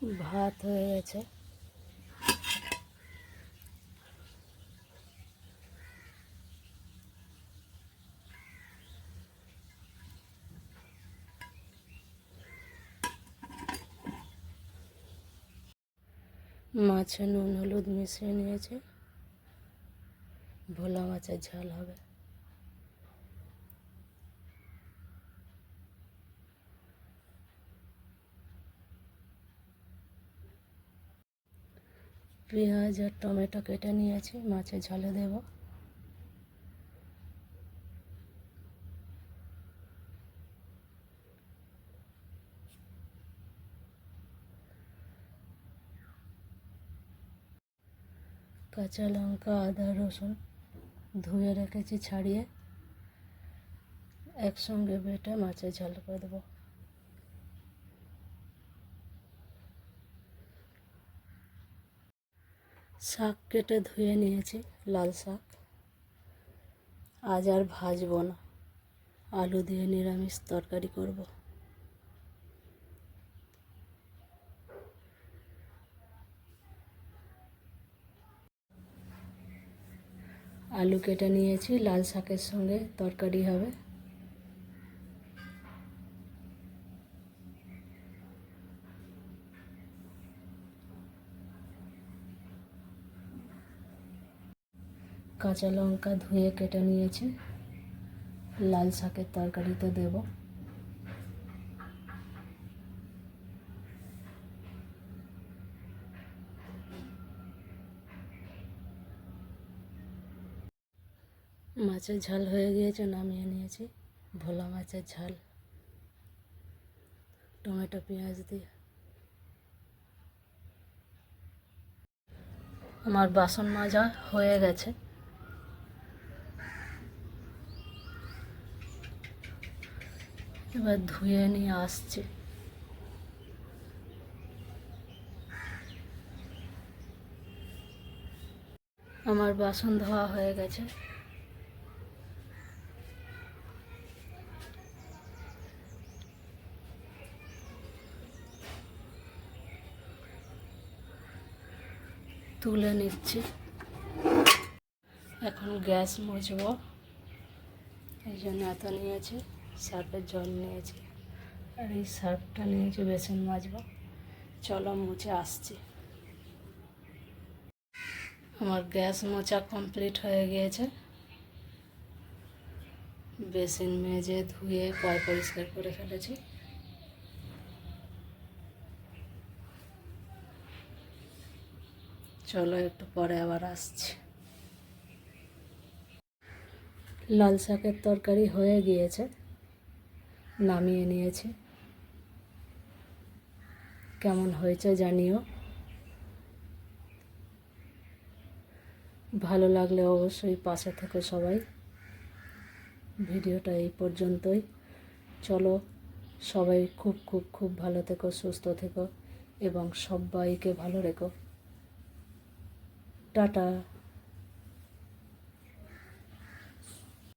ভাত হয়ে গেছে। মাছে নুন হলুদ মিশিয়ে নিয়েছে, ভোলা মাছের ঝাল হবে। পেঁয়াজ আর টমেটো কেটে নিয়েছি, মাছের ঝালে দেব। কাঁচা লঙ্কা আদা রসুন ধুয়ে রেখেছি ছাড়িয়ে, একসঙ্গে বেটে মাছের ঝাল করে দেবো। শাক কেটে ধুয়ে নিয়েছি, লাল শাক। আজ আর ভাজবো না, আলু দিয়ে নিরামিষ তরকারি করব। আলু কেটে নিয়েছি, লাল শাকের সঙ্গে তরকারি হবে। কাঁচা লঙ্কা ধুয়ে কেটে নিয়েছি, লাল শাকের তরকারিতে দেব। মাছের ঝাল হয়ে গিয়েছে, নামিয়ে নিয়েছি। ভোলা মাছের ঝাল টমেটো পেঁয়াজ দিয়ে। আমার বাসন মাজা হয়ে গেছে, এবার ধুয়ে নিয়ে আসছি। আমার বাসন ধোয়া হয়ে গেছে। তুলে নিচ্ছি। এখন গ্যাস মুছবো, এই জন্য এত নিয়েছি। সার্ফের জল নিয়েছি, আর এই সার্ফটা নিয়েছি বেসন মাজবো। চলো মুছে আসছি। আমার গ্যাস মোছা কমপ্লিট হয়ে গিয়েছে। বেসিন মেজে ধুয়ে পয় পরিষ্কার করে ফেলেছি। চলো একটু পরে আবার আসছি। লাল শাকের তরকারি হয়ে গিয়েছে, নামিয়ে নিয়েছি। কেমন হয়েছে জানিও। ভালো লাগলে অবশ্যই পাশে থেকো সবাই। ভিডিওটা এই পর্যন্তই। চলো সবাই খুব খুব খুব ভালো থেকো, সুস্থ থেকো এবং সবাইকে ভালো রেখো। টাটা।